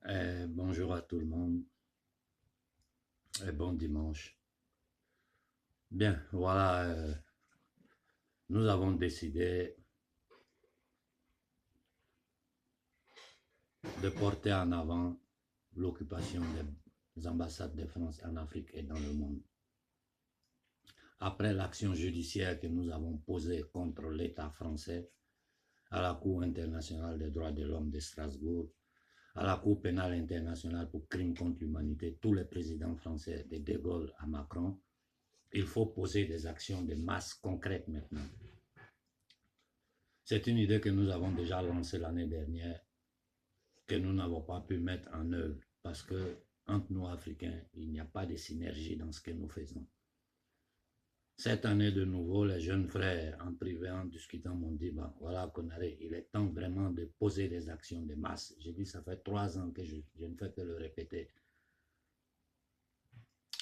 Bonjour à tout le monde et bon dimanche. Bien, voilà, nous avons décidé de porter en avant l'occupation des ambassades de France en Afrique et dans le monde. Après l'action judiciaire que nous avons posée contre l'État français à la Cour internationale des droits de l'homme de Strasbourg, à la Cour pénale internationale pour crimes contre l'humanité, tous les présidents français, de De Gaulle à Macron, il faut poser des actions de masse concrètes maintenant. C'est une idée que nous avons déjà lancée l'année dernière, que nous n'avons pas pu mettre en œuvre parce que entre nous Africains, il n'y a pas de synergie dans ce que nous faisons. Cette année de nouveau, les jeunes frères en privé, en discutant, m'ont dit, ben, voilà Konaré, il est temps vraiment de poser des actions de masse. J'ai dit, ça fait 3 ans que je ne fais que le répéter.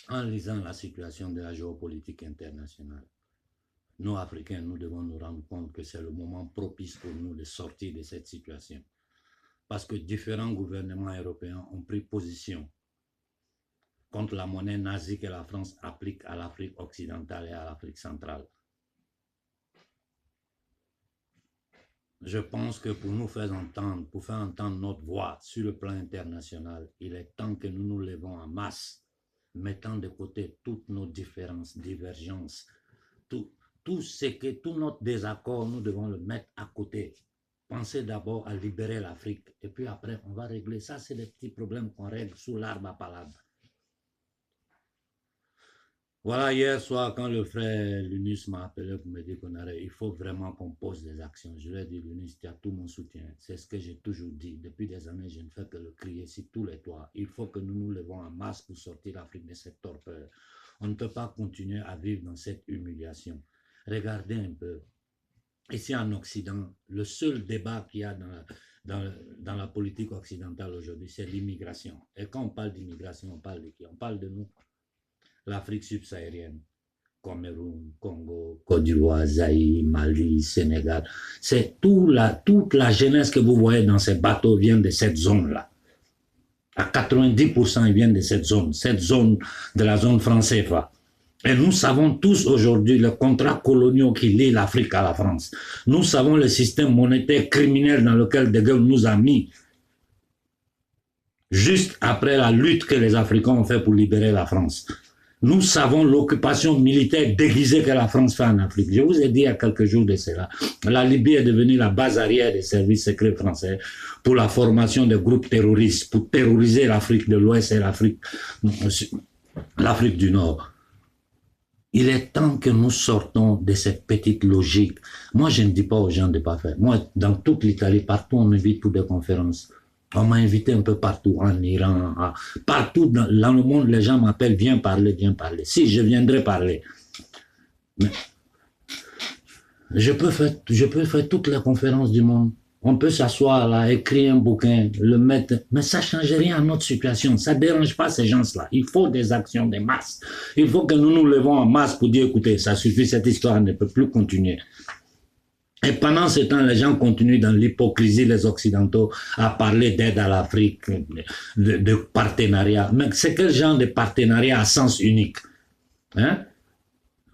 En lisant la situation de la géopolitique internationale, nous, Africains, nous devons nous rendre compte que c'est le moment propice pour nous de sortir de cette situation. Parce que différents gouvernements européens ont pris position contre la monnaie nazie que la France applique à l'Afrique occidentale et à l'Afrique centrale. Je pense que pour nous faire entendre, pour faire entendre notre voix sur le plan international, il est temps que nous nous levons en masse, mettant de côté toutes nos différences, divergences, tout notre désaccord, nous devons le mettre à côté. Pensez d'abord à libérer l'Afrique et puis après, on va régler ça. C'est des petits problèmes qu'on règle sous l'arbre à palabre. Voilà, hier soir, quand le frère Lunus m'a appelé pour me dire il faut vraiment qu'on pose des actions. Je lui ai dit, Lunus, tu as tout mon soutien. C'est ce que j'ai toujours dit. Depuis des années, je ne fais que le crier sur tous les toits. Il faut que nous nous levons en masse pour sortir l'Afrique de cette torpeur. On ne peut pas continuer à vivre dans cette humiliation. Regardez un peu. Ici en Occident, le seul débat qu'il y a dans la politique occidentale aujourd'hui, c'est l'immigration. Et quand on parle d'immigration, on parle de qui? On parle de nous. L'Afrique subsaharienne, Cameroun, Congo, Côte d'Ivoire, Zaïre, Mali, Sénégal. C'est toute la jeunesse que vous voyez dans ces bateaux vient de cette zone-là. À 90%, ils viennent de cette zone de la zone française. Et nous savons tous aujourd'hui les contrats coloniaux qui lient l'Afrique à la France. Nous savons le système monétaire criminel dans lequel De Gaulle nous a mis juste après la lutte que les Africains ont fait pour libérer la France. Nous savons l'occupation militaire déguisée que la France fait en Afrique. Je vous ai dit il y a quelques jours de cela, la Libye est devenue la base arrière des services secrets français pour la formation des groupes terroristes, pour terroriser l'Afrique de l'Ouest et l'Afrique du Nord. Il est temps que nous sortons de cette petite logique. Moi, je ne dis pas aux gens de ne pas faire. Moi, dans toute l'Italie, partout, on m'invite pour des conférences. On m'a invité un peu partout, en Iran, partout dans le monde, les gens m'appellent, viens parler, viens parler. Si, je viendrai parler. Mais je peux faire toutes les conférences du monde. On peut s'asseoir là, écrire un bouquin, le mettre, mais ça ne change rien à notre situation. Ça ne dérange pas ces gens-là. Il faut des actions de masse. Il faut que nous nous levons en masse pour dire, écoutez, ça suffit, cette histoire ne peut plus continuer. Et pendant ce temps, les gens continuent dans l'hypocrisie, les Occidentaux, à parler d'aide à l'Afrique, de partenariat. Mais c'est quel genre de partenariat à sens unique? Hein?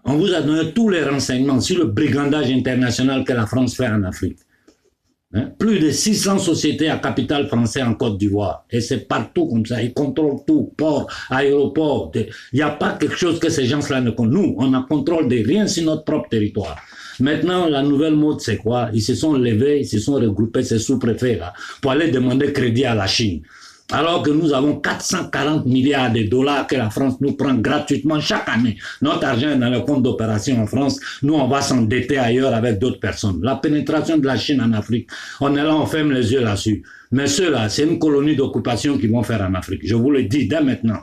On vous a donné tous les renseignements sur le brigandage international que la France fait en Afrique. Hein? Plus de 600 sociétés à capital français en Côte d'Ivoire. Et c'est partout comme ça. Ils contrôlent tout, port, aéroport. Il n'y a pas quelque chose que ces gens-là ne contrôlent. Nous, on a contrôle de rien sur notre propre territoire. Maintenant, la nouvelle mode, c'est quoi? Ils se sont levés, ils se sont regroupés, ces sous-préfets-là, pour aller demander crédit à la Chine. Alors que nous avons 440 milliards de dollars que la France nous prend gratuitement chaque année. Notre argent est dans le compte d'opération en France. Nous, on va s'endetter ailleurs avec d'autres personnes. La pénétration de la Chine en Afrique, on est là, on ferme les yeux là-dessus. Mais ceux-là, c'est une colonie d'occupation qu'ils vont faire en Afrique. Je vous le dis dès maintenant.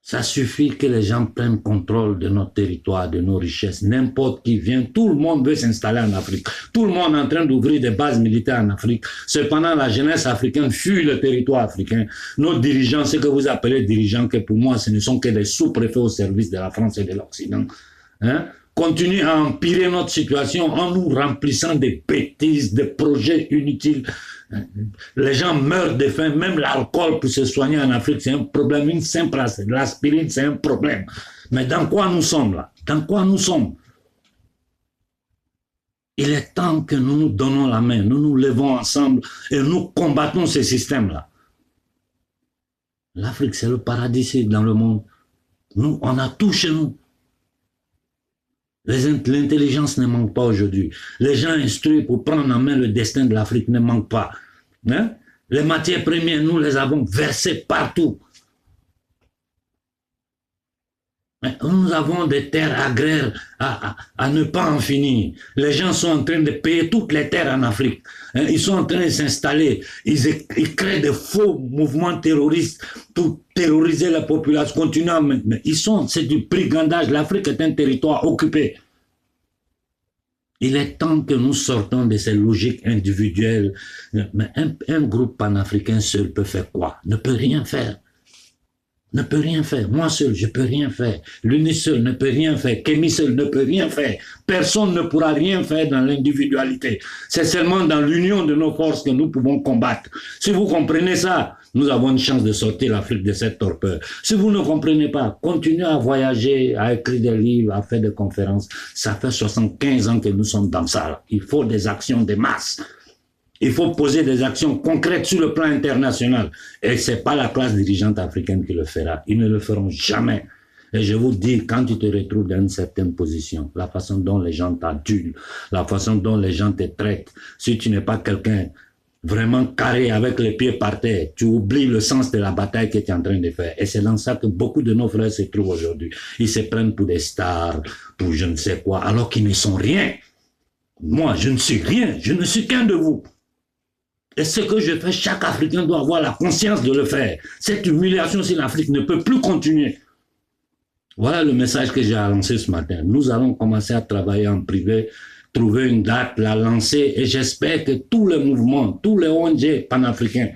Ça suffit que les gens prennent contrôle de notre territoire, de nos richesses. N'importe qui vient, tout le monde veut s'installer en Afrique. Tout le monde est en train d'ouvrir des bases militaires en Afrique. Cependant, la jeunesse africaine fuit le territoire africain. Nos dirigeants, ce que vous appelez dirigeants, que pour moi, ce ne sont que des sous-préfets au service de la France et de l'Occident, hein, continuent à empirer notre situation en nous remplissant des bêtises, des projets inutiles. Les gens meurent de faim, même l'alcool pour se soigner en Afrique, c'est un problème. Une simple l'aspirine, c'est un problème. Mais dans quoi nous sommes là? Dans quoi nous sommes? Il est temps que nous nous donnons la main, nous nous levons ensemble et nous combattons ces systèmes-là. L'Afrique, c'est le paradis dans le monde. Nous, on a tout chez nous. L'intelligence ne manque pas aujourd'hui. Les gens instruits pour prendre en main le destin de l'Afrique ne manquent pas. Hein? Les matières premières, nous les avons versées partout. Nous avons des terres agraires à ne pas en finir. Les gens sont en train de payer toutes les terres en Afrique. Ils sont en train de s'installer. Ils créent de faux mouvements terroristes pour terroriser la population. Continuant, mais c'est du brigandage. L'Afrique est un territoire occupé. Il est temps que nous sortons de ces logiques individuelles. Mais un groupe panafricain seul peut faire quoi? Ne peut rien faire. Ne peut rien faire. Moi seul, je peux rien faire. L'UNI seul ne peut rien faire. Kémy seul ne peut rien faire. Personne ne pourra rien faire dans l'individualité. C'est seulement dans l'union de nos forces que nous pouvons combattre. Si vous comprenez ça, nous avons une chance de sortir l'Afrique de cette torpeur. Si vous ne comprenez pas, continuez à voyager, à écrire des livres, à faire des conférences. Ça fait 75 ans que nous sommes dans ça. Il faut des actions de masse. Il faut poser des actions concrètes sur le plan international. Et ce n'est pas la classe dirigeante africaine qui le fera. Ils ne le feront jamais. Et je vous dis, quand tu te retrouves dans une certaine position, la façon dont les gens t'adulent, la façon dont les gens te traitent, si tu n'es pas quelqu'un vraiment carré avec les pieds par terre, tu oublies le sens de la bataille que tu es en train de faire. Et c'est dans ça que beaucoup de nos frères se trouvent aujourd'hui. Ils se prennent pour des stars, pour je ne sais quoi, alors qu'ils ne sont rien. Moi, je ne suis rien. Je ne suis qu'un de vous. Et ce que je fais, chaque Africain doit avoir la conscience de le faire. Cette humiliation sur l'Afrique ne peut plus continuer. Voilà le message que j'ai lancé ce matin. Nous allons commencer à travailler en privé, trouver une date, la lancer, et j'espère que tous les mouvements, tous les ONG panafricains,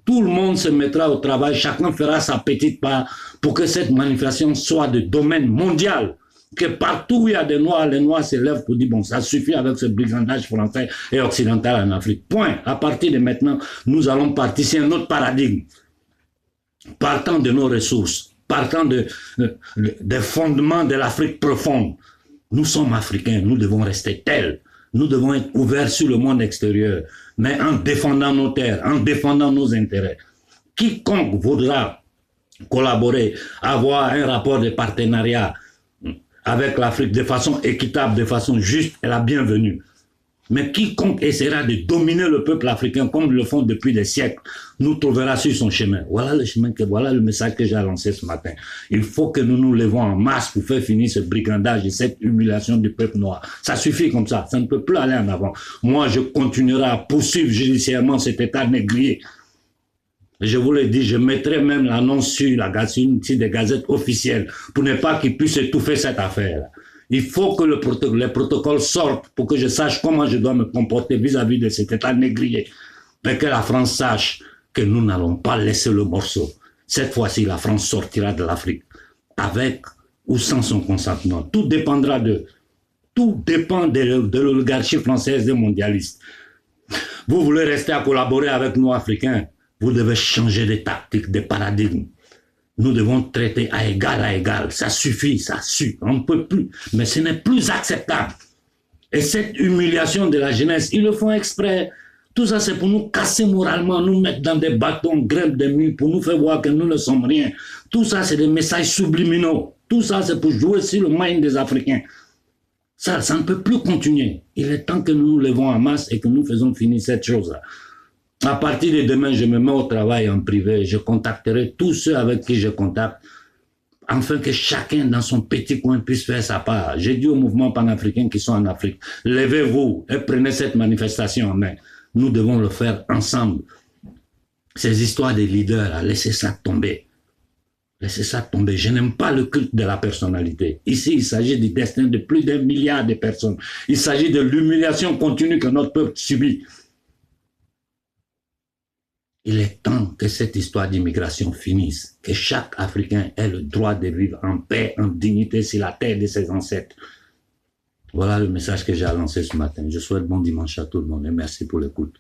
tout le monde se mettra au travail, chacun fera sa petite part pour que cette manifestation soit de domaine mondial. Que partout où il y a des Noirs, les Noirs se lèvent pour dire, bon, ça suffit avec ce brigandage français et occidental en Afrique. Point. À partir de maintenant, nous allons partir, c'est un autre paradigme. Partant de nos ressources, partant des fondements de l'Afrique profonde. Nous sommes Africains, nous devons rester tels. Nous devons être ouverts sur le monde extérieur, mais en défendant nos terres, en défendant nos intérêts. Quiconque voudra collaborer, avoir un rapport de partenariat avec l'Afrique de façon équitable, de façon juste, est la bienvenue. Mais quiconque essaiera de dominer le peuple africain comme ils le font depuis des siècles, nous trouvera sur son chemin. Voilà le chemin, voilà le message que j'ai lancé ce matin. Il faut que nous nous levons en masse pour faire finir ce brigandage et cette humiliation du peuple noir. Ça suffit comme ça ne peut plus aller en avant. Moi, je continuerai à poursuivre judiciairement cet état négrier. Je vous l'ai dit, je mettrai même l'annonce sur des gazettes officielles pour ne pas qu'ils puissent étouffer cette affaire. Il faut que les protocoles sortent pour que je sache comment je dois me comporter vis-à-vis de cet état négrier. Mais que la France sache que nous n'allons pas laisser le morceau. Cette fois-ci, la France sortira de l'Afrique avec ou sans son consentement. Tout dépendra d'eux. Tout dépend de l'oligarchie française des mondialistes. Vous voulez rester à collaborer avec nous, Africains? Vous devez changer de tactique, de paradigme. Nous devons traiter à égal. Ça suffit, ça suffit. On ne peut plus. Mais ce n'est plus acceptable. Et cette humiliation de la jeunesse, ils le font exprès. Tout ça, c'est pour nous casser moralement, nous mettre dans des bâtons, grimpe des murs, pour nous faire voir que nous ne sommes rien. Tout ça, c'est des messages subliminaux. Tout ça, c'est pour jouer sur le mind des Africains. Ça ne peut plus continuer. Il est temps que nous nous levons en masse et que nous faisons finir cette chose-là. À partir de demain, je me mets au travail en privé. Je contacterai tous ceux avec qui je contacte, afin que chacun dans son petit coin puisse faire sa part. J'ai dit aux mouvements panafricains qui sont en Afrique, levez-vous et prenez cette manifestation en main. Nous devons le faire ensemble. Ces histoires des leaders, laissez ça tomber. Laissez ça tomber. Je n'aime pas le culte de la personnalité. Ici, il s'agit du destin de plus d'1 milliard de personnes. Il s'agit de l'humiliation continue que notre peuple subit. Il est temps que cette histoire d'immigration finisse, que chaque Africain ait le droit de vivre en paix, en dignité sur la terre de ses ancêtres. Voilà le message que j'ai lancé ce matin. Je souhaite bon dimanche à tout le monde et merci pour l'écoute.